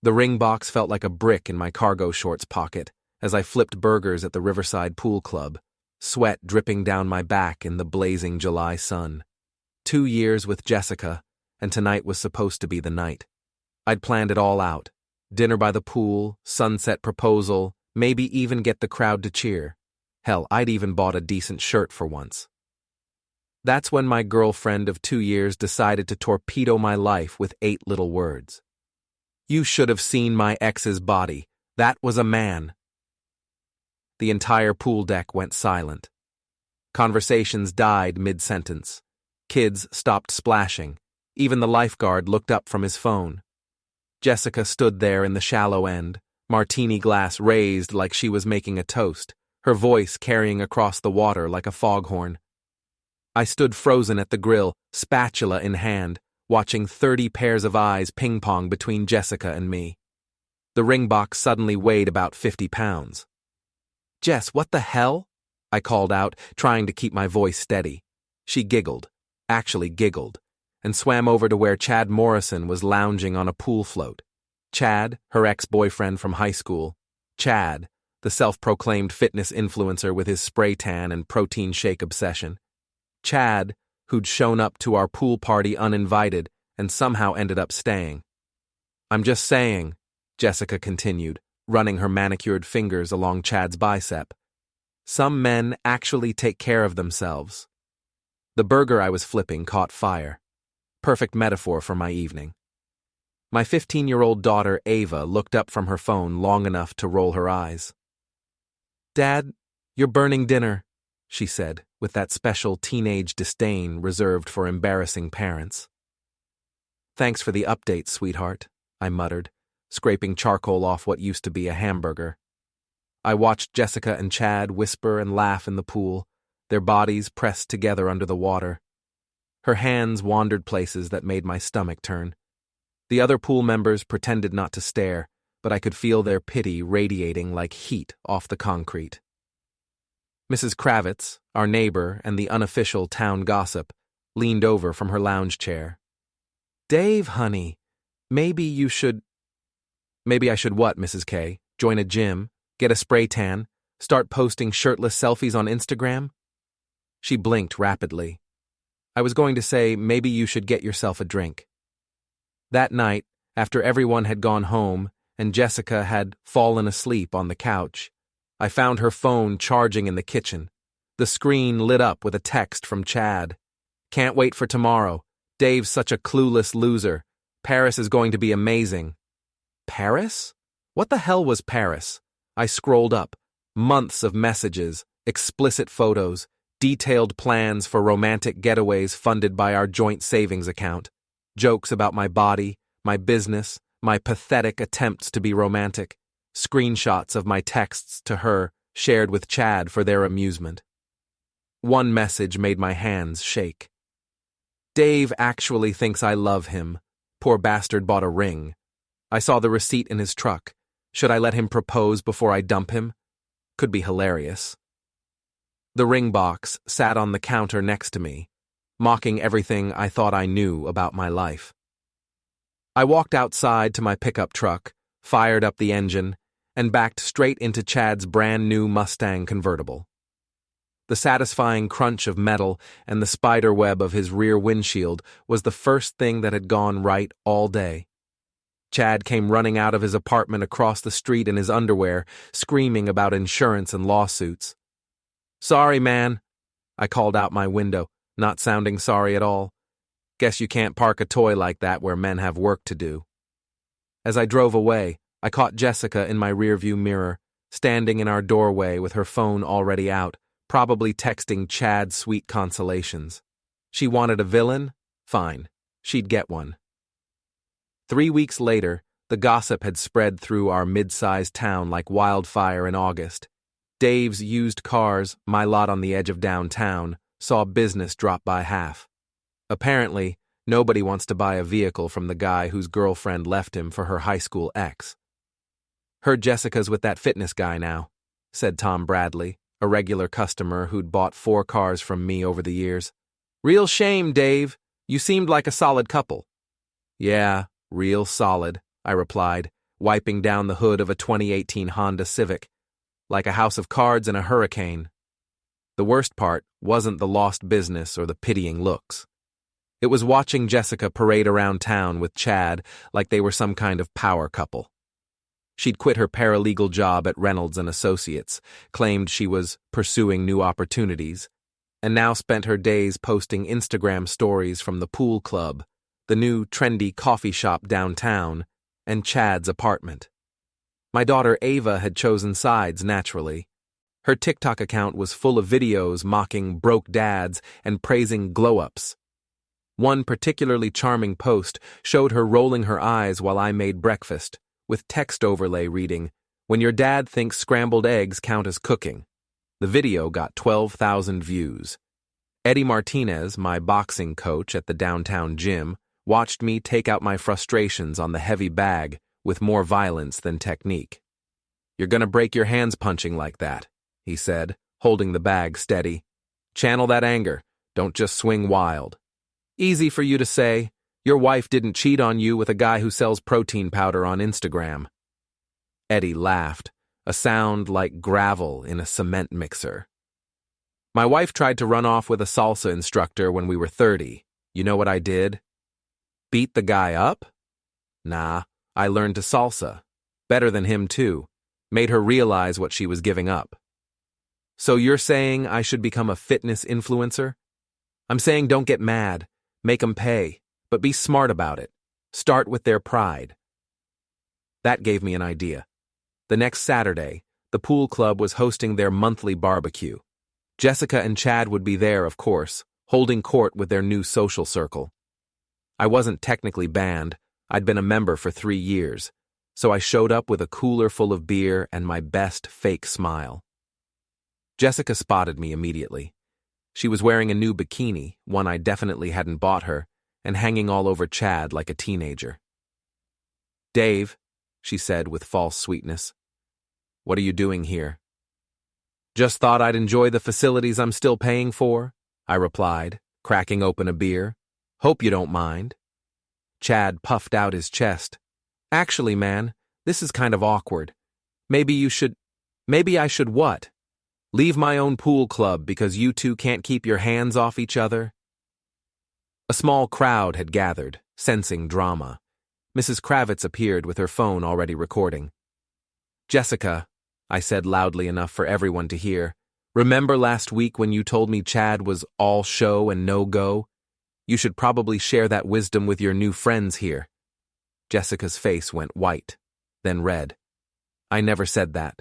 The ring box felt like a brick in my cargo shorts pocket as I flipped burgers at the Riverside Pool Club, sweat dripping down my back in the blazing July sun. 2 years with Jessica, and tonight was supposed to be the night. I'd planned it all out. Dinner by the pool, sunset proposal, maybe even get the crowd to cheer. Hell, I'd even bought a decent shirt for once. That's when my girlfriend of 2 years decided to torpedo my life with 8 little words. "You should have seen my ex's body. That was a man." The entire pool deck went silent. Conversations died mid-sentence. Kids stopped splashing. Even the lifeguard looked up from his phone. Jessica stood there in the shallow end, martini glass raised like she was making a toast, her voice carrying across the water like a foghorn. I stood frozen at the grill, spatula in hand, watching 30 pairs of eyes ping-pong between Jessica and me. The ring box suddenly weighed about 50 pounds. "Jess, what the hell?" I called out, trying to keep my voice steady. She giggled, actually giggled, and swam over to where Chad Morrison was lounging on a pool float. Chad, her ex-boyfriend from high school. Chad, the self-proclaimed fitness influencer with his spray tan and protein shake obsession. Chad, who'd shown up to our pool party uninvited and somehow ended up staying. "I'm just saying," Jessica continued, running her manicured fingers along Chad's bicep. "Some men actually take care of themselves." The burger I was flipping caught fire. Perfect metaphor for my evening. My 15-year-old daughter, Ava, looked up from her phone long enough to roll her eyes. "Dad, you're burning dinner," she said, with that special teenage disdain reserved for embarrassing parents. "Thanks for the update, sweetheart," I muttered, scraping charcoal off what used to be a hamburger. I watched Jessica and Chad whisper and laugh in the pool, their bodies pressed together under the water. Her hands wandered places that made my stomach turn. The other pool members pretended not to stare, but I could feel their pity radiating like heat off the concrete. Mrs. Kravitz, our neighbor and the unofficial town gossip, leaned over from her lounge chair. "Dave, honey, maybe I should what, Mrs. K? Join a gym, get a spray tan, start posting shirtless selfies on Instagram?" She blinked rapidly. I was going to say, maybe you should get yourself a drink. That night, after everyone had gone home and Jessica had fallen asleep on the couch, I found her phone charging in the kitchen. The screen lit up with a text from Chad. "Can't wait for tomorrow. Dave's such a clueless loser. Paris is going to be amazing." Paris? What the hell was Paris? I scrolled up. Months of messages, explicit photos, detailed plans for romantic getaways funded by our joint savings account, jokes about my body, my business, my pathetic attempts to be romantic, screenshots of my texts to her shared with Chad for their amusement. One message made my hands shake. "Dave actually thinks I love him. Poor bastard bought a ring. I saw the receipt in his truck. Should I let him propose before I dump him? Could be hilarious." The ring box sat on the counter next to me, mocking everything I thought I knew about my life. I walked outside to my pickup truck, fired up the engine, and backed straight into Chad's brand new Mustang convertible. The satisfying crunch of metal and the spider web of his rear windshield was the first thing that had gone right all day. Chad came running out of his apartment across the street in his underwear, screaming about insurance and lawsuits. "Sorry, man," I called out my window, not sounding sorry at all. "Guess you can't park a toy like that where men have work to do." As I drove away, I caught Jessica in my rearview mirror, standing in our doorway with her phone already out, probably texting Chad sweet consolations. She wanted a villain? Fine, she'd get one. 3 weeks later, the gossip had spread through our mid-sized town like wildfire in August. Dave's used cars, my lot on the edge of downtown, saw business drop by half. Apparently, nobody wants to buy a vehicle from the guy whose girlfriend left him for her high school ex. "Heard Jessica's with that fitness guy now," said Tom Bradley, a regular customer who'd bought 4 cars from me over the years. "Real shame, Dave. You seemed like a solid couple." "Yeah, real solid," I replied, wiping down the hood of a 2018 Honda Civic, like a house of cards in a hurricane. The worst part wasn't the lost business or the pitying looks. It was watching Jessica parade around town with Chad like they were some kind of power couple. She'd quit her paralegal job at Reynolds and Associates, claimed she was pursuing new opportunities, and now spent her days posting Instagram stories from the pool club, the new trendy coffee shop downtown, and Chad's apartment. My daughter Ava had chosen sides naturally. Her TikTok account was full of videos mocking broke dads and praising glow-ups. One particularly charming post showed her rolling her eyes while I made breakfast, with text overlay reading, "When your dad thinks scrambled eggs count as cooking." The video got 12,000 views. Eddie Martinez, my boxing coach at the downtown gym, watched me take out my frustrations on the heavy bag with more violence than technique. "You're gonna break your hands punching like that," he said, holding the bag steady. "Channel that anger, don't just swing wild. Easy for you to say, your wife didn't cheat on you with a guy who sells protein powder on Instagram." Eddie laughed, a sound like gravel in a cement mixer. "My wife tried to run off with a salsa instructor when we were 30. You know what I did? Beat the guy up? Nah, I learned to salsa. Better than him too. Made her realize what she was giving up." "So you're saying I should become a fitness influencer?" "I'm saying don't get mad. Make them pay, but be smart about it. Start with their pride." That gave me an idea. The next Saturday, the pool club was hosting their monthly barbecue. Jessica and Chad would be there, of course, holding court with their new social circle. I wasn't technically banned. I'd been a member for 3 years, so I showed up with a cooler full of beer and my best fake smile. Jessica spotted me immediately. She was wearing a new bikini, one I definitely hadn't bought her, and hanging all over Chad like a teenager. "Dave," she said with false sweetness, "what are you doing here?" "Just thought I'd enjoy the facilities I'm still paying for," I replied, cracking open a beer. "Hope you don't mind." Chad puffed out his chest. "Actually, man, this is kind of awkward. Maybe I should what? Leave my own pool club because you two can't keep your hands off each other?" A small crowd had gathered, sensing drama. Mrs. Kravitz appeared with her phone already recording. "Jessica," I said loudly enough for everyone to hear, "remember last week when you told me Chad was all show and no go? You should probably share that wisdom with your new friends here." Jessica's face went white, then red. "I never said that."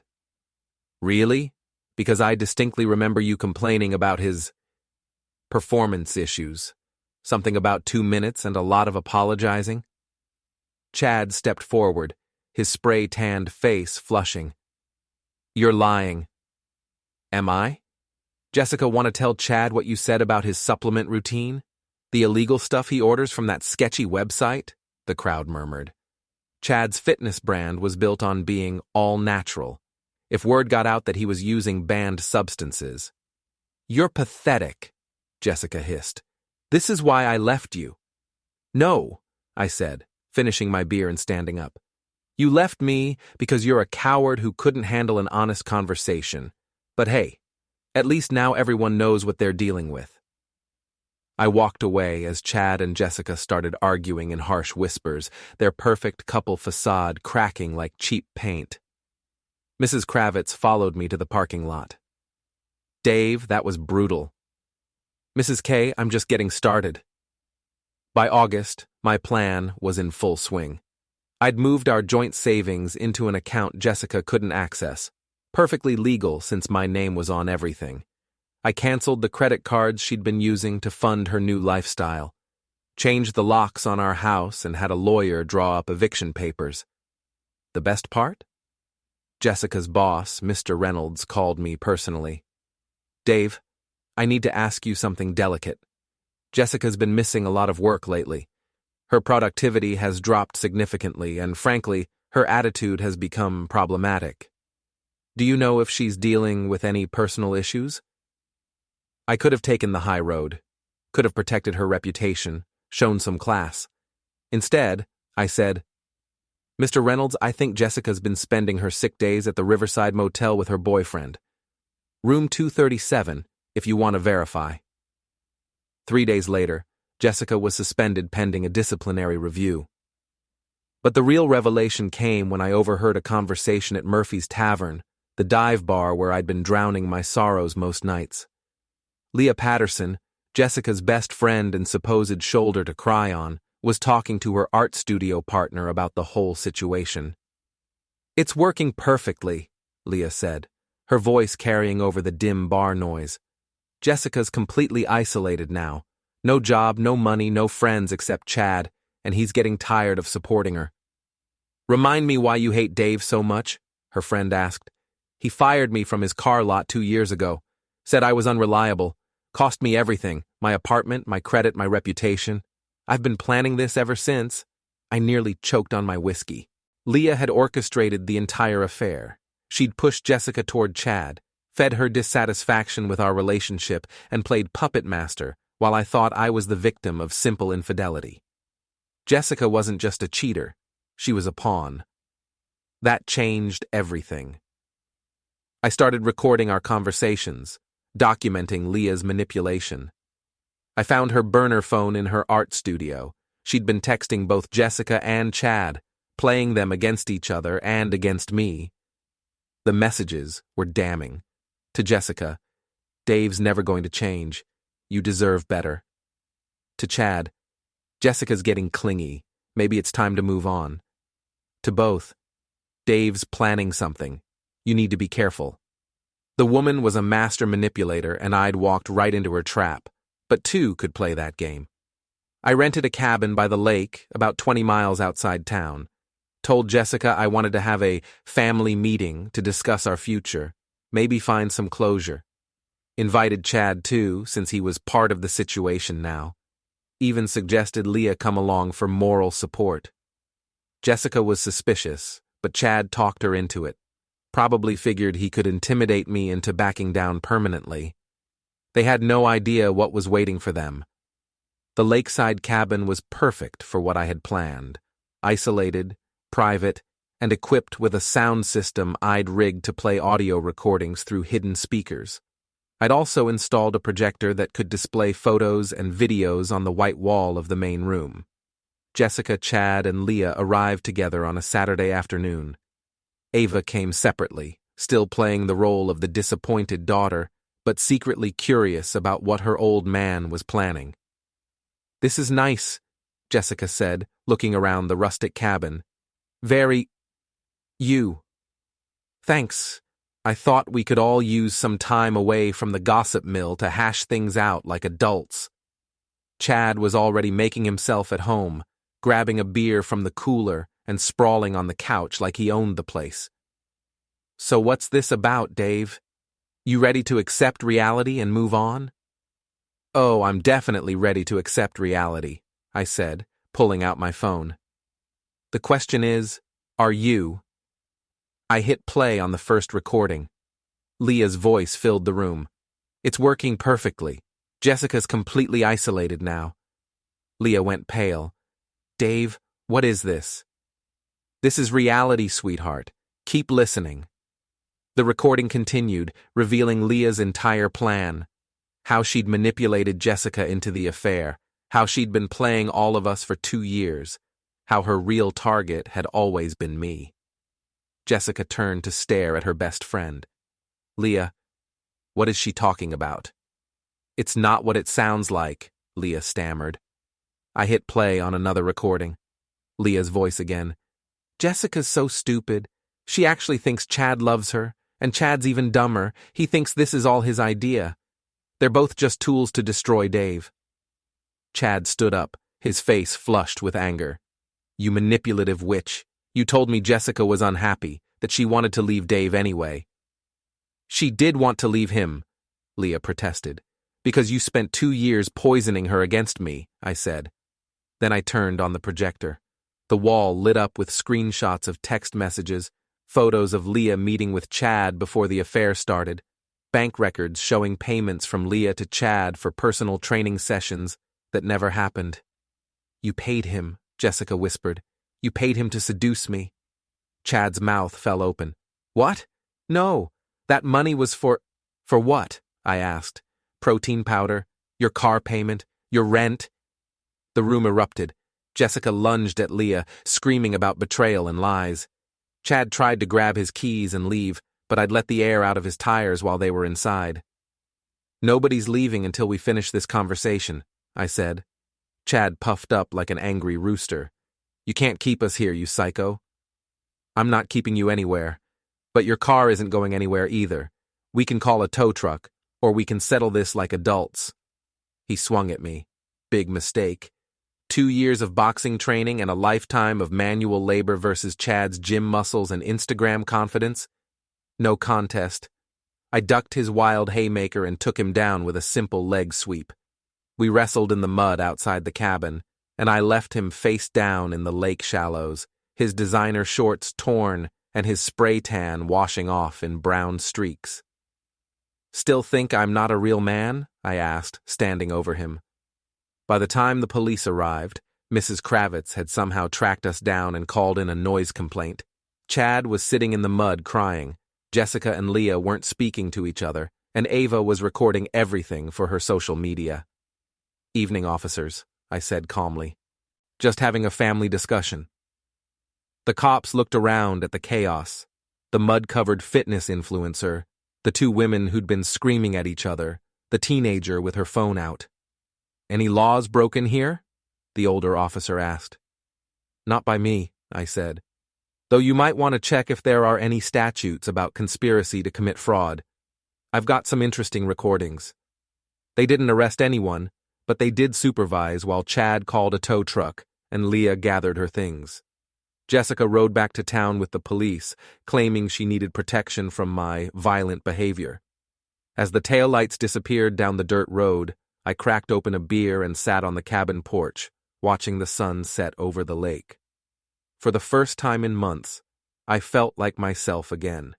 "Really? Because I distinctly remember you complaining about his performance issues. Something about 2 minutes and a lot of apologizing." Chad stepped forward, his spray-tanned face flushing. "You're lying." "Am I? Jessica, want to tell Chad what you said about his supplement routine? The illegal stuff he orders from that sketchy website?" the crowd murmured. Chad's fitness brand was built on being all natural. If word got out that he was using banned substances. "You're pathetic," Jessica hissed. "This is why I left you." "No," I said, finishing my beer and standing up. "You left me because you're a coward who couldn't handle an honest conversation. But hey, at least now everyone knows what they're dealing with." I walked away as Chad and Jessica started arguing in harsh whispers, their perfect couple facade cracking like cheap paint. Mrs. Kravitz followed me to the parking lot. "Dave, that was brutal." "Mrs. K, I'm just getting started." By August, my plan was in full swing. I'd moved our joint savings into an account Jessica couldn't access, perfectly legal since my name was on everything. I canceled the credit cards she'd been using to fund her new lifestyle, changed the locks on our house, and had a lawyer draw up eviction papers. The best part? Jessica's boss, Mr. Reynolds, called me personally. "Dave, I need to ask you something delicate. Jessica's been missing a lot of work lately. Her productivity has dropped significantly, and frankly, her attitude has become problematic. Do you know if she's dealing with any personal issues?" I could have taken the high road, could have protected her reputation, shown some class. Instead, I said, Mr. Reynolds, I think Jessica's been spending her sick days at the Riverside Motel with her boyfriend. Room 237, if you want to verify. 3 days later, Jessica was suspended pending a disciplinary review. But the real revelation came when I overheard a conversation at Murphy's Tavern, the dive bar where I'd been drowning my sorrows most nights. Leah Patterson, Jessica's best friend and supposed shoulder to cry on, was talking to her art studio partner about the whole situation. "It's working perfectly," Leah said, her voice carrying over the dim bar noise. "Jessica's completely isolated now. No job, no money, no friends except Chad, and he's getting tired of supporting her." "Remind me why you hate Dave so much?" her friend asked. "He fired me from his car lot 2 years ago. Said I was unreliable. Cost me everything, my apartment, my credit, my reputation. I've been planning this ever since." I nearly choked on my whiskey. Leah had orchestrated the entire affair. She'd pushed Jessica toward Chad, fed her dissatisfaction with our relationship, and played puppet master while I thought I was the victim of simple infidelity. Jessica wasn't just a cheater, she was a pawn. That changed everything. I started recording our conversations, documenting Leah's manipulation. I found her burner phone in her art studio. She'd been texting both Jessica and Chad, playing them against each other and against me. The messages were damning. To Jessica, "Dave's never going to change. You deserve better." To Chad, "Jessica's getting clingy. Maybe it's time to move on." To both, "Dave's planning something. You need to be careful." The woman was a master manipulator, and I'd walked right into her trap. But two could play that game. I rented a cabin by the lake, about 20 miles outside town. Told Jessica I wanted to have a family meeting to discuss our future, maybe find some closure. Invited Chad too, since he was part of the situation now. Even suggested Leah come along for moral support. Jessica was suspicious, but Chad talked her into it. Probably figured he could intimidate me into backing down permanently. They had no idea what was waiting for them. The lakeside cabin was perfect for what I had planned. Isolated, private, and equipped with a sound system I'd rigged to play audio recordings through hidden speakers. I'd also installed a projector that could display photos and videos on the white wall of the main room. Jessica, Chad, and Leah arrived together on a Saturday afternoon. Ava came separately, still playing the role of the disappointed daughter, but secretly curious about what her old man was planning. "This is nice," Jessica said, looking around the rustic cabin. "Very... you. Thanks. I thought we could all use some time away from the gossip mill to hash things out like adults." Chad was already making himself at home, grabbing a beer from the cooler and sprawling on the couch like he owned the place. "So what's this about, Dave? You ready to accept reality and move on?" "Oh, I'm definitely ready to accept reality," I said, pulling out my phone. "The question is, are you?" I hit play on the first recording. Leah's voice filled the room. "It's working perfectly. Jessica's completely isolated now." Leah went pale. "Dave, what is this?" "This is reality, sweetheart. Keep listening." The recording continued, revealing Leah's entire plan. How she'd manipulated Jessica into the affair. How she'd been playing all of us for 2 years. How her real target had always been me. Jessica turned to stare at her best friend. "Leah, what is she talking about?" "It's not what it sounds like," Leah stammered. I hit play on another recording. Leah's voice again. "Jessica's so stupid. She actually thinks Chad loves her. And Chad's even dumber. He thinks this is all his idea. They're both just tools to destroy Dave." Chad stood up, his face flushed with anger. "You manipulative witch. You told me Jessica was unhappy, that she wanted to leave Dave anyway." "She did want to leave him," Leah protested. "Because you spent 2 years poisoning her against me," I said. Then I turned on the projector. The wall lit up with screenshots of text messages, photos of Leah meeting with Chad before the affair started, bank records showing payments from Leah to Chad for personal training sessions that never happened. "You paid him," Jessica whispered. You paid him to seduce me. Chad's mouth fell open. What? No, that money was for what? I asked. Protein powder, your car payment, your rent. The room erupted. Jessica lunged at Leah, screaming about betrayal and lies. Chad tried to grab his keys and leave, but I'd let the air out of his tires while they were inside. Nobody's leaving until we finish this conversation, I said. Chad puffed up like an angry rooster. You can't keep us here, you psycho. I'm not keeping you anywhere. But your car isn't going anywhere either. We can call a tow truck, or we can settle this like adults. He swung at me. Big mistake. 2 years of boxing training and a lifetime of manual labor versus Chad's gym muscles and Instagram confidence? No contest. I ducked his wild haymaker and took him down with a simple leg sweep. We wrestled in the mud outside the cabin, and I left him face down in the lake shallows, his designer shorts torn and his spray tan washing off in brown streaks. Still think I'm not a real man? I asked, standing over him. By the time the police arrived, Mrs. Kravitz had somehow tracked us down and called in a noise complaint. Chad was sitting in the mud crying. Jessica and Leah weren't speaking to each other, and Ava was recording everything for her social media. Evening, officers, I said calmly. Just having a family discussion. The cops looked around at the chaos. The mud-covered fitness influencer, the 2 women who'd been screaming at each other, the teenager with her phone out. Any laws broken here? The older officer asked. Not by me, I said. Though you might want to check if there are any statutes about conspiracy to commit fraud. I've got some interesting recordings. They didn't arrest anyone, but they did supervise while Chad called a tow truck and Leah gathered her things. Jessica rode back to town with the police, claiming she needed protection from my violent behavior. As the taillights disappeared down the dirt road, I cracked open a beer and sat on the cabin porch, watching the sun set over the lake. For the first time in months, I felt like myself again.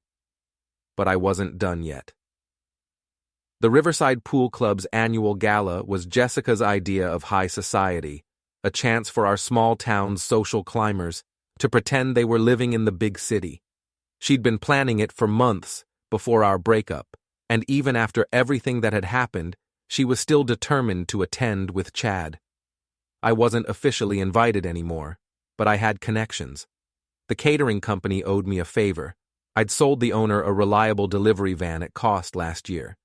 But I wasn't done yet. The Riverside Pool Club's annual gala was Jessica's idea of high society, a chance for our small town's social climbers to pretend they were living in the big city. She'd been planning it for months before our breakup, and even after everything that had happened, she was still determined to attend with Chad. I wasn't officially invited anymore, but I had connections. The catering company owed me a favor. I'd sold the owner a reliable delivery van at cost last year.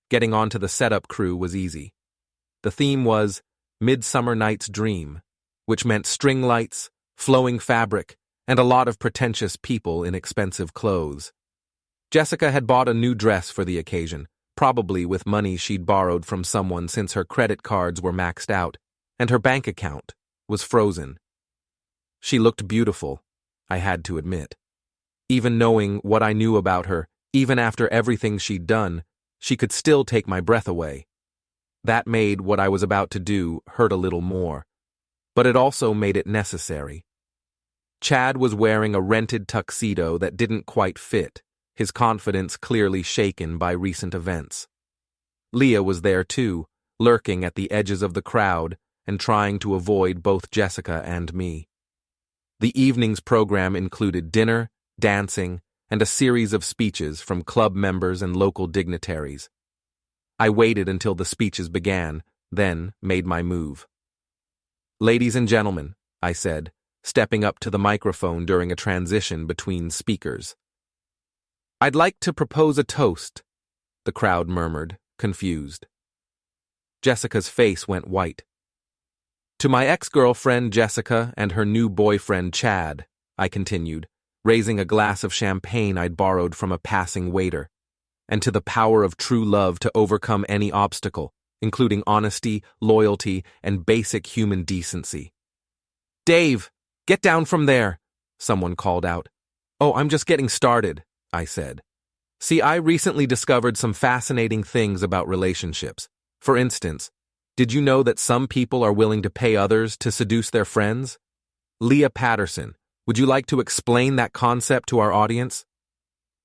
Getting onto the setup crew was easy. The theme was Midsummer Night's Dream, which meant string lights, flowing fabric, and a lot of pretentious people in expensive clothes. Jessica had bought a new dress for the occasion, probably with money she'd borrowed from someone since her credit cards were maxed out, and her bank account was frozen. She looked beautiful, I had to admit. Even knowing what I knew about her, even after everything she'd done, she could still take my breath away. That made what I was about to do hurt a little more, but it also made it necessary. Chad was wearing a rented tuxedo that didn't quite fit, his confidence clearly shaken by recent events. Leah was there too, lurking at the edges of the crowd and trying to avoid both Jessica and me. The evening's program included dinner, dancing, and a series of speeches from club members and local dignitaries. I waited until the speeches began, then made my move. Ladies and gentlemen, I said, stepping up to the microphone during a transition between speakers. I'd like to propose a toast, the crowd murmured, confused. Jessica's face went white. To my ex-girlfriend Jessica and her new boyfriend Chad, I continued, raising a glass of champagne I'd borrowed from a passing waiter, and to the power of true love to overcome any obstacle, including honesty, loyalty, and basic human decency. Dave, get down from there, someone called out. Oh, I'm just getting started, I said. See, I recently discovered some fascinating things about relationships. For instance, did you know that some people are willing to pay others to seduce their friends? Leah Patterson, would you like to explain that concept to our audience?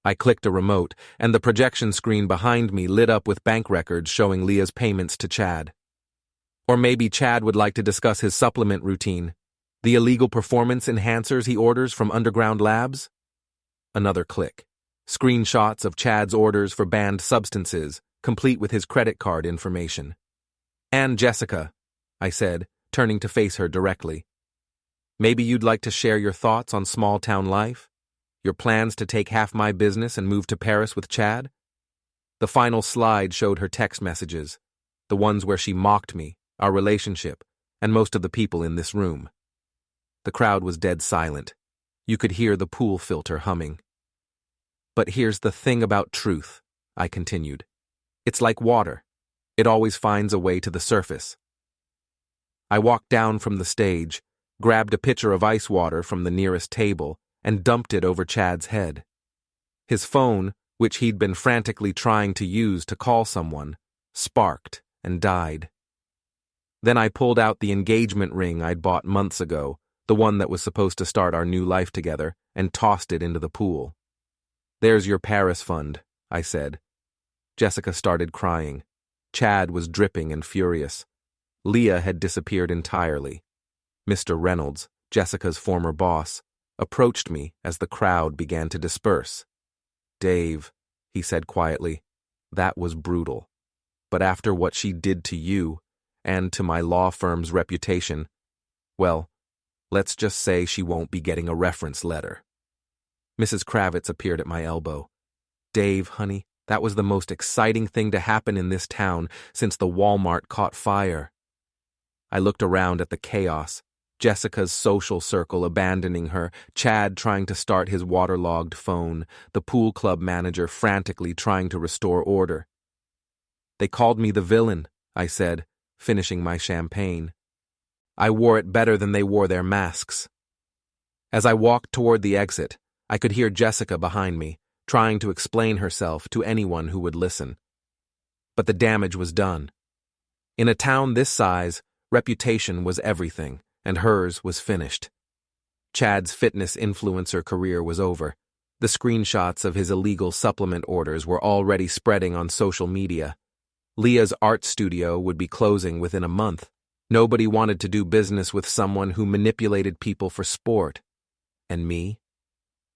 I clicked a remote, and the projection screen behind me lit up with bank records showing Leah's payments to Chad. Or maybe Chad would like to discuss his supplement routine. The illegal performance enhancers he orders from underground labs? Another click. Screenshots of Chad's orders for banned substances, complete with his credit card information. "And Jessica," I said, turning to face her directly. "Maybe you'd like to share your thoughts on small-town life? Your plans to take half my business and move to Paris with Chad?" The final slide showed her text messages, the ones where she mocked me, our relationship, and most of the people in this room. The crowd was dead silent. You could hear the pool filter humming. "But here's the thing about truth," I continued. "It's like water. It always finds a way to the surface." I walked down from the stage, grabbed a pitcher of ice water from the nearest table, and dumped it over Chad's head. His phone, which he'd been frantically trying to use to call someone, sparked and died. Then I pulled out the engagement ring I'd bought months ago, the one that was supposed to start our new life together, and tossed it into the pool. "There's your Paris fund," I said. Jessica started crying. Chad was dripping and furious. Leah had disappeared entirely. Mr. Reynolds, Jessica's former boss, approached me as the crowd began to disperse. "Dave," he said quietly, "that was brutal. But after what she did to you, and to my law firm's reputation, well, let's just say she won't be getting a reference letter." Mrs. Kravitz appeared at my elbow. "Dave, honey, that was the most exciting thing to happen in this town since the Walmart caught fire." I looked around at the chaos. Jessica's social circle abandoning her, Chad trying to start his waterlogged phone, the pool club manager frantically trying to restore order. "They called me the villain," I said, finishing my champagne. "I wore it better than they wore their masks." As I walked toward the exit, I could hear Jessica behind me, trying to explain herself to anyone who would listen. But the damage was done. In a town this size, reputation was everything, and hers was finished. Chad's fitness influencer career was over. The screenshots of his illegal supplement orders were already spreading on social media. Leah's art studio would be closing within a month. Nobody wanted to do business with someone who manipulated people for sport. And me?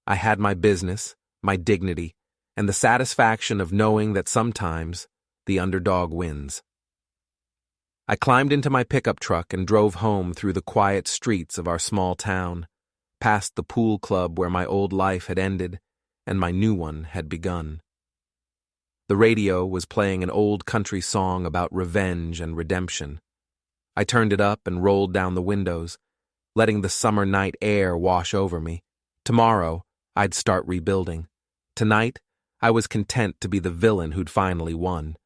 I had my business, my dignity, and the satisfaction of knowing that sometimes the underdog wins. I climbed into my pickup truck and drove home through the quiet streets of our small town, past the pool club where my old life had ended and my new one had begun. The radio was playing an old country song about revenge and redemption. I turned it up and rolled down the windows, letting the summer night air wash over me. Tomorrow, I'd start rebuilding. Tonight, I was content to be the villain who'd finally won.